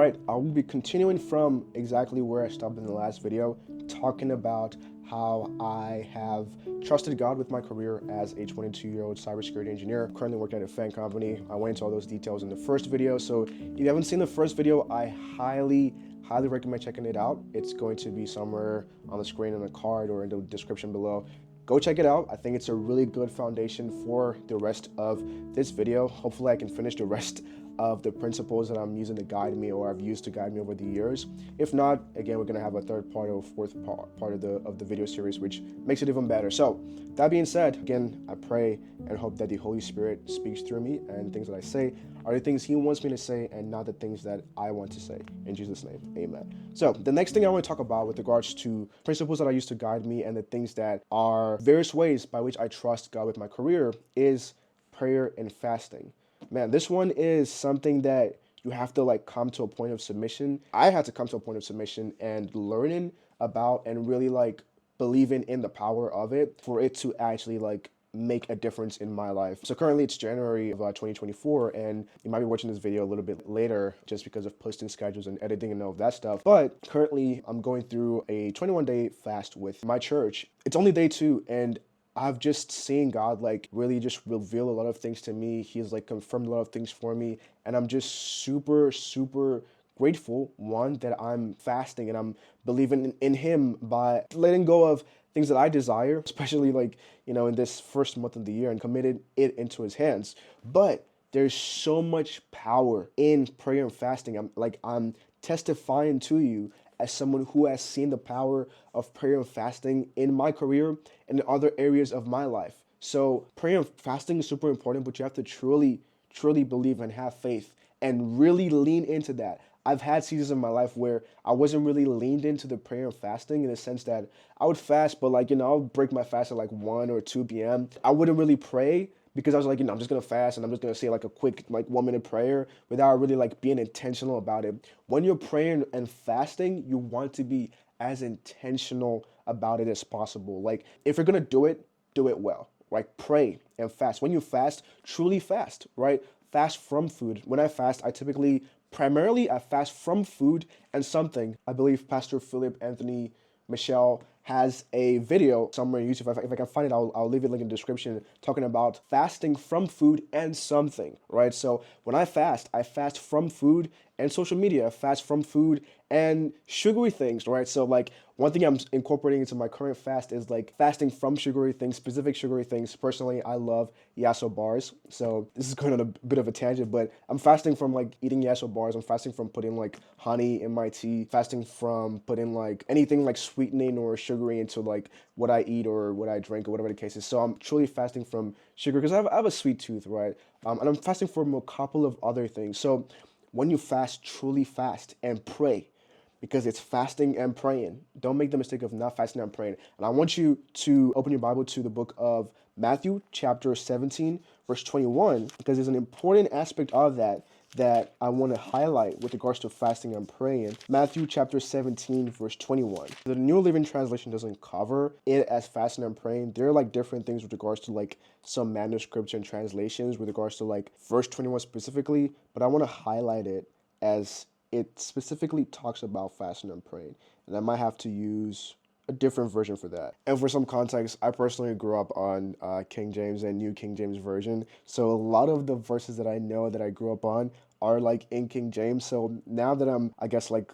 right, I will be continuing from exactly where I stopped in the last video, talking about how I have trusted God with my career as a 22-year-old cybersecurity engineer, currently working at a FAANG company. I went into all those details in the first video, so if you haven't seen the first video, I highly recommend checking it out. It's going to be somewhere on the screen, in a card, or in the description below. Go check it out. I think it's a really good foundation for the rest of this video. Hopefully I can finish the rest of the principles that I'm using to guide me, or I've used to guide me over the years. If not, again, we're gonna have a third part or fourth part of the video series, which makes it even better. So that being said, again, I pray and hope that the Holy Spirit speaks through me, and things that I say are the things He wants me to say and not the things that I want to say. In Jesus' name, amen. So the next thing I want to talk about with regards to principles that I use to guide me and the things that are various ways by which I trust God with my career is prayer and fasting. Man, this one is something that you have to come to a point of submission. I had to come to a point of submission and learning about and really believing in the power of it for it to actually make a difference in my life. So currently it's January of 2024, and you might be watching this video a little bit later just because of posting schedules and editing and all of that stuff. But currently I'm going through a 21-day fast with my church. It's only day 2, and I've just seen God really just reveal a lot of things to me. He's confirmed a lot of things for me, and I'm just super grateful, one, that I'm fasting and I'm believing in Him by letting go of things that I desire, especially in this first month of the year, and committed it into His hands. But there's so much power in prayer and fasting. I'm testifying to you as someone who has seen the power of prayer and fasting in my career and in other areas of my life. So prayer and fasting is super important, but you have to truly believe and have faith and really lean into that. I've had seasons in my life where I wasn't really leaned into the prayer and fasting, in the sense that I would fast, but I'll break my fast at 1 or 2 p.m. I wouldn't really pray, because I was I'm just gonna fast and I'm just gonna say a quick 1-minute prayer without really being intentional about it. When you're praying and fasting, you want to be as intentional about it as possible. If you're gonna do it well. Pray and fast. When you fast, truly fast, right? Fast from food. When I fast, primarily I fast from food and something. I believe Pastor Philip Anthony Michelle has a video somewhere on YouTube. If I can find it, I'll leave it in the description, talking about fasting from food and something, right? So when I fast from food and social media, I fast from food and sugary things, right? So one thing I'm incorporating into my current fast is fasting from sugary things, specific sugary things. Personally, I love Yasso bars. So this is going on a bit of a tangent, but I'm fasting from eating Yasso bars. I'm fasting from putting honey in my tea, fasting from putting anything sweetening or sugary into what I eat or what I drink or whatever the case is. So I'm truly fasting from sugar because I have a sweet tooth, right? And I'm fasting from a couple of other things. So when you fast, truly fast and pray, because it's fasting and praying. Don't make the mistake of not fasting and praying. And I want you to open your Bible to the book of Matthew, chapter 17, verse 21, because there's an important aspect of that I want to highlight with regards to fasting and praying. Matthew chapter 17, verse 21. The New Living Translation doesn't cover it as fasting and praying. There are different things with regards to some manuscripts and translations with regards to verse 21 specifically, but I want to highlight it as it specifically talks about fasting and praying, and I might have to use a different version for that. And for some context, I personally grew up on King James and New King James Version, so a lot of the verses that I know that I grew up on are in King James. So now that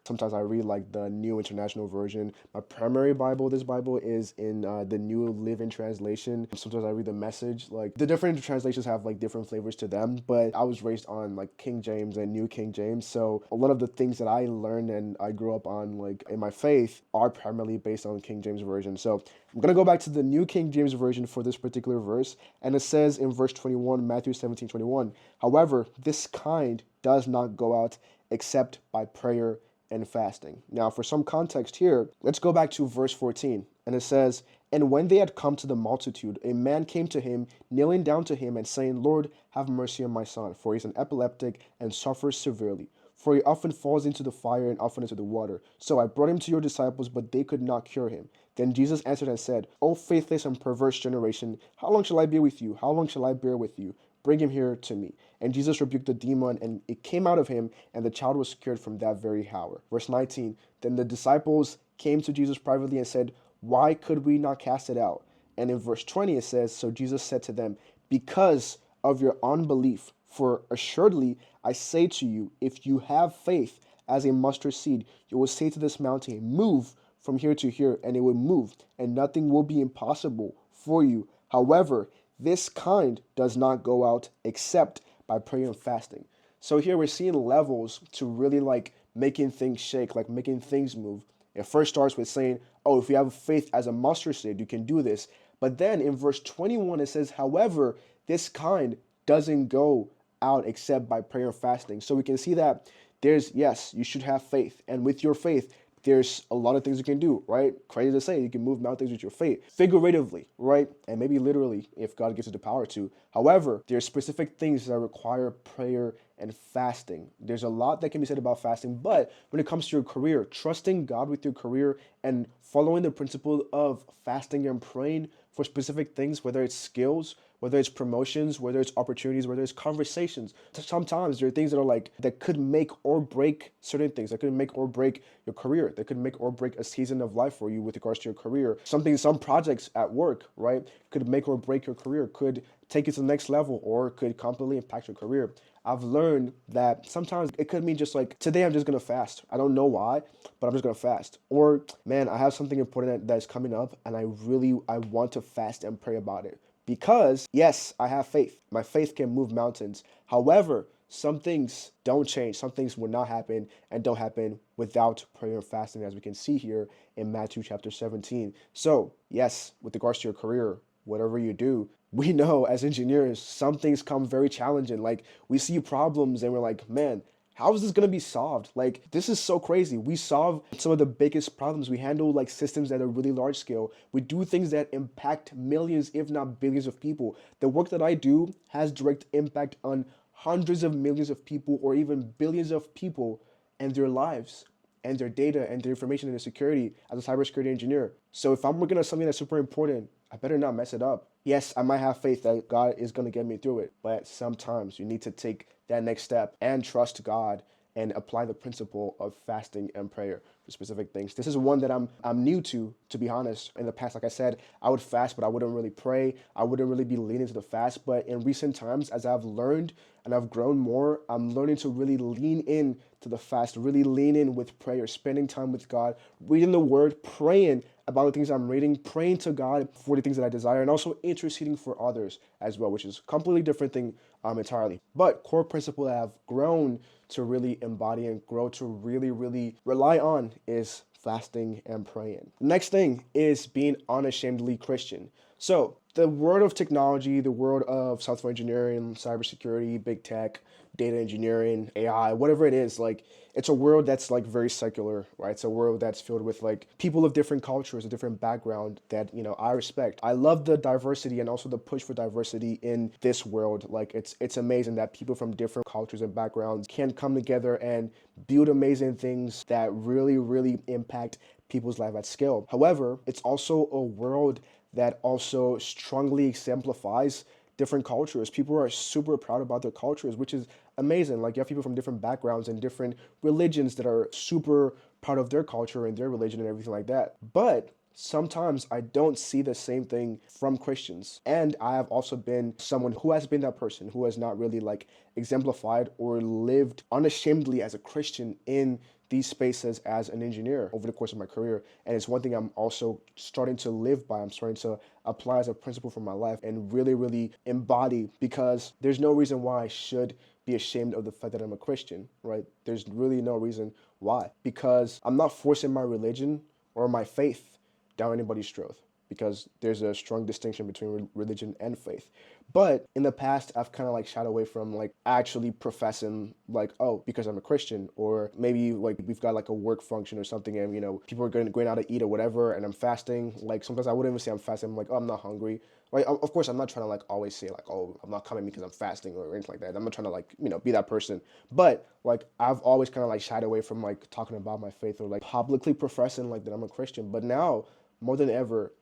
sometimes I read the New International Version. My primary Bible, this Bible, is in the New Living Translation. Sometimes I read the Message. The different translations have different flavors to them, but I was raised on King James and New King James. So a lot of the things that I learned and I grew up on in my faith are primarily based on King James Version. So I'm going to go back to the New King James Version for this particular verse. And it says in verse 21, Matthew 17:21, however, this kind does not go out except by prayer and fasting. Now, for some context here, let's go back to verse 14. And it says, and when they had come to the multitude, a man came to him, kneeling down to him and saying, Lord, have mercy on my son, for he is an epileptic and suffers severely. For he often falls into the fire and often into the water. So I brought him to your disciples, but they could not cure him. Then Jesus answered and said, O faithless and perverse generation, how long shall I be with you? How long shall I bear with you? bring him here to me. And Jesus rebuked the demon, and it came out of him, and the child was cured from that very hour. Verse 19, then the disciples came to Jesus privately and said, why could we not cast it out? And in verse 20 it says, so Jesus said to them, because of your unbelief, for assuredly I say to you, if you have faith as a mustard seed, you will say to this mountain, move from here to here, and it will move, and nothing will be impossible for you. However, this kind does not go out except by prayer and fasting. So here we're seeing levels to really like making things shake, like making things move. It first starts with saying, oh, if you have faith as a mustard seed, you can do this. But then in verse 21, it says, however, this kind doesn't go out except by prayer and fasting. So we can see that there's, yes, you should have faith. And with your faith, there's a lot of things you can do, right? Crazy to say, you can move mountains with your faith, figuratively, right? And maybe literally, if God gives you the power to. However, there's specific things that require prayer and fasting. There's a lot that can be said about fasting, but when it comes to your career, trusting God with your career and following the principle of fasting and praying for specific things, whether it's skills, whether it's promotions, whether it's opportunities, whether it's conversations. Sometimes there are things that are like, that could make or break certain things, that could make or break your career, that could make or break a season of life for you with regards to your career. Some projects at work, right, could make or break your career, could take you to the next level, or could completely impact your career. I've learned that sometimes it could mean just like, today I'm just gonna fast. I don't know why, but I'm just gonna fast. Or, man, I have something important that's coming up, and I want to fast and pray about it. Because, yes, I have faith. My faith can move mountains. However, some things don't change. Some things will not happen and don't happen without prayer and fasting, as we can see here in Matthew chapter 17. So, yes, with regards to your career, whatever you do, we know as engineers, some things come very challenging. Like, we see problems and we're like, man, how is this going to be solved? Like, this is so crazy. We solve some of the biggest problems. We handle like systems that are really large scale. We do things that impact millions, if not billions of people. The work that I do has direct impact on hundreds of millions of people, or even billions of people and their lives and their data and their information and their security as a cybersecurity engineer. So if I'm working on something that's super important, I better not mess it up. Yes, I might have faith that God is going to get me through it, but sometimes you need to take that next step and trust God and apply the principle of fasting and prayer for specific things. This is one that I'm new to be honest. In the past, like I said, I would fast, but I wouldn't really pray. I wouldn't really be leaning to the fast. But in recent times, as I've learned and I've grown more, I'm learning to really lean in to the fast, really lean in with prayer, spending time with God, reading the word, praying about the things I'm reading, praying to God for the things that I desire, and also interceding for others as well, which is a completely different thing entirely. But core principle that I've grown to really embody and grow to really, really rely on is fasting and praying. The next thing is being unashamedly Christian. So the world of technology, the world of software engineering, cybersecurity, big tech, data engineering, AI, whatever it is, like, it's a world that's like very secular, right? It's a world that's filled with like people of different cultures, a different background that, I respect. I love the diversity and also the push for diversity in this world. Like, it's amazing that people from different cultures and backgrounds can come together and build amazing things that really, really impact people's life at scale. However, it's also a world that also strongly exemplifies different cultures. People are super proud about their cultures, which is amazing. Like, you have people from different backgrounds and different religions that are super proud of their culture and their religion and everything like that. But sometimes I don't see the same thing from Christians. And I have also been someone who has been that person who has not really like exemplified or lived unashamedly as a Christian in these spaces as an engineer over the course of my career. And it's one thing I'm also starting to live by. I'm starting to apply as a principle for my life and really, really embody, because there's no reason why I should be ashamed of the fact that I'm a Christian, right? There's really no reason why, because I'm not forcing my religion or my faith down anybody's throat, because there's a strong distinction between religion and faith. But in the past, I've kind of like shied away from like actually professing like, oh, because I'm a Christian, or maybe like we've got like a work function or something, and people are going out to eat or whatever, and I'm fasting. Like, sometimes I wouldn't even say I'm fasting. I'm like, oh, I'm not hungry. Like, of course, I'm not trying to like always say like, oh, I'm not coming because I'm fasting or anything like that. I'm not trying to like, be that person. But like, I've always kind of like shied away from like talking about my faith or like publicly professing like that I'm a Christian. But now, more than ever,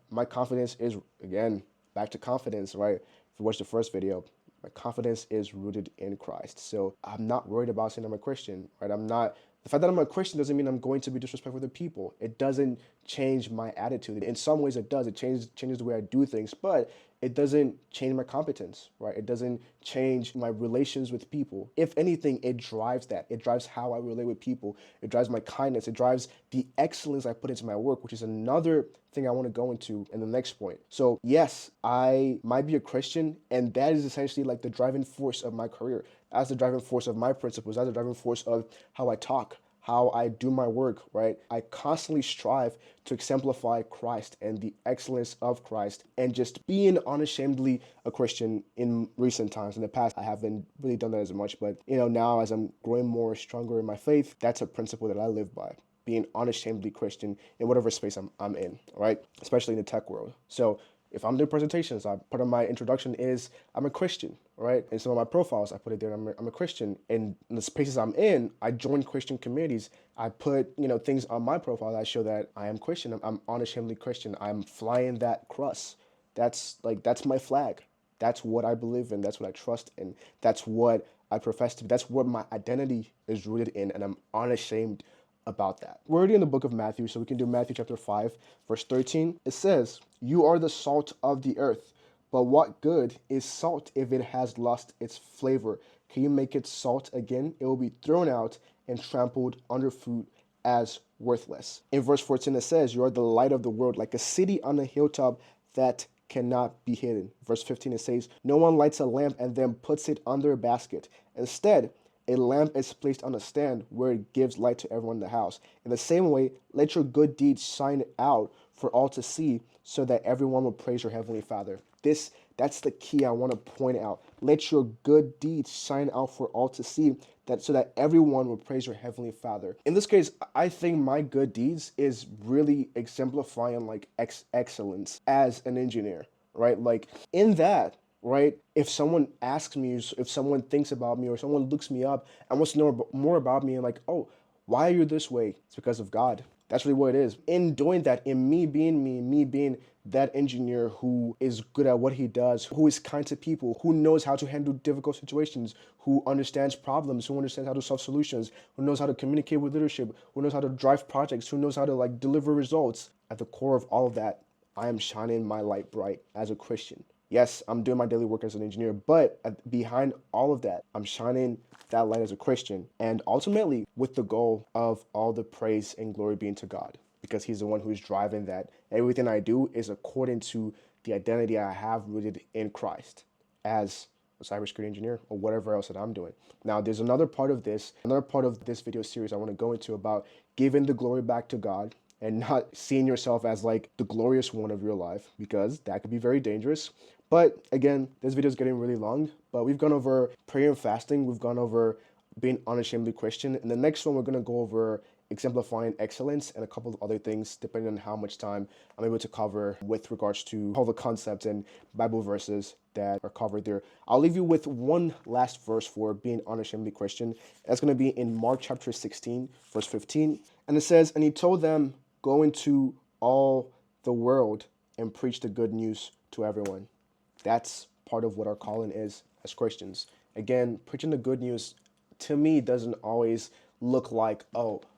my confidence is, again, back to confidence, right? If you watch the first video, My confidence is rooted in Christ. So I'm not worried about saying I'm a Christian, right? I'm not, the fact that I'm a Christian doesn't mean I'm going to be disrespectful to people. It doesn't change my attitude. In some ways it does. It changes the way I do things, but it doesn't change my competence, right? It doesn't change my relations with people. If anything, it drives that. It drives how I relate with people. It drives my kindness. It drives the excellence I put into my work, which is another thing I want to go into in the next point. So yes, I might be a Christian, and that is essentially like the driving force of my career. That's the driving force of my principles. That's the driving force of how I talk, how I do my work, right? I constantly strive to exemplify Christ and the excellence of Christ and just being unashamedly a Christian in recent times. In the past, I haven't really done that as much, but now as I'm growing more stronger in my faith, that's a principle that I live by. Being unashamedly Christian in whatever space I'm in, right? Especially in the tech world. So if I'm doing presentations, part of my introduction is I'm a Christian, right? In some of my profiles, I put it there, I'm a Christian. And in the spaces I'm in, I join Christian communities. I put, things on my profile that show that I am Christian. I'm unashamedly Christian. I'm flying that cross. That's my flag. That's what I believe in. That's what I trust in. That's what I profess to be. That's what my identity is rooted in. And I'm unashamed about that. We're already in the book of Matthew, so we can do Matthew chapter 5, verse 13. It says, "You are the salt of the earth, but what good is salt if it has lost its flavor? Can you make it salt again? It will be thrown out and trampled underfoot as worthless." In verse 14, it says, "You are the light of the world, like a city on a hilltop that cannot be hidden." Verse 15, it says, "No one lights a lamp and then puts it under a basket. Instead, a lamp is placed on a stand where it gives light to everyone in the house. In the same way, let your good deeds shine out for all to see, so that everyone will praise your heavenly Father." That's the key I want to point out. Let your good deeds shine out for all to see, that so that everyone will praise your heavenly Father. In this case, I think my good deeds is really exemplifying like excellence as an engineer, right? Like in that, right? If someone asks me, if someone thinks about me, or someone looks me up and wants to know more about me, and like, "Oh, why are you this way?" It's because of God. That's really what it is. In doing that, in me being me being that engineer who is good at what he does, who is kind to people, who knows how to handle difficult situations, who understands problems, who understands how to solve solutions, who knows how to communicate with leadership, who knows how to drive projects, who knows how to like deliver results. At the core of all of that, I am shining my light bright as a Christian. Yes, I'm doing my daily work as an engineer, but behind all of that, I'm shining that light as a Christian, and ultimately with the goal of all the praise and glory being to God, because He's the one who's driving that. Everything I do is according to the identity I have rooted in Christ as a cybersecurity engineer or whatever else that I'm doing. Now, there's another part of this video series I want to go into about giving the glory back to God and not seeing yourself as like the glorious one of your life, because that could be very dangerous. But again, this video is getting really long, but we've gone over prayer and fasting. We've gone over being unashamedly Christian. In the next one, we're going to go over exemplifying excellence and a couple of other things, depending on how much time I'm able to cover with regards to all the concepts and Bible verses that are covered there. I'll leave you with one last verse for being unashamedly Christian. That's going to be in Mark chapter 16, verse 15. And it says, "And he told them, 'Go into all the world and preach the good news to everyone.'" That's part of what our calling is as Christians. Again, preaching the good news to me doesn't always look like,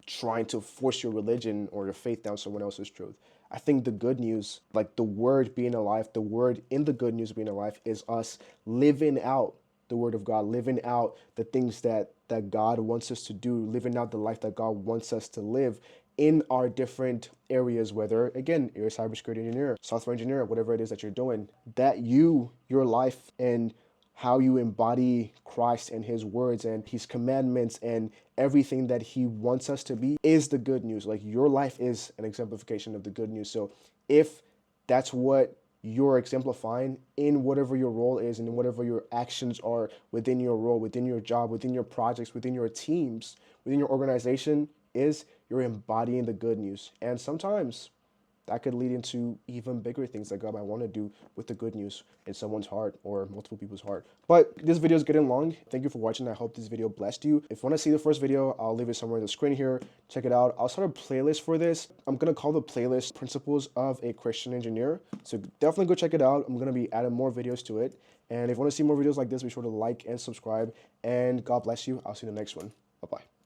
trying to force your religion or your faith down someone else's truth. I think the good news, like the word being alive, the word in the good news being alive, is us living out the word of God, living out the things that God wants us to do, living out the life that God wants us to live in our different areas, whether, again, you're a cybersecurity engineer, software engineer, whatever it is that you're doing, that your life and how you embody Christ and His words and His commandments and everything that He wants us to be is the good news. Like your life is an exemplification of the good news. So if that's what you're exemplifying in whatever your role is and in whatever your actions are within your role, within your job, within your projects, within your teams, within your organization, is you're embodying the good news. And sometimes that could lead into even bigger things that God might want to do with the good news in someone's heart or multiple people's heart. But this video is getting long. Thank you for watching. I hope this video blessed you. If you want to see the first video, I'll leave it somewhere on the screen here. Check it out. I'll start a playlist for this. I'm going to call the playlist Principles of a Christian Engineer. So definitely go check it out. I'm going to be adding more videos to it. And if you want to see more videos like this, be sure to like and subscribe. And God bless you. I'll see you in the next one. Bye-bye.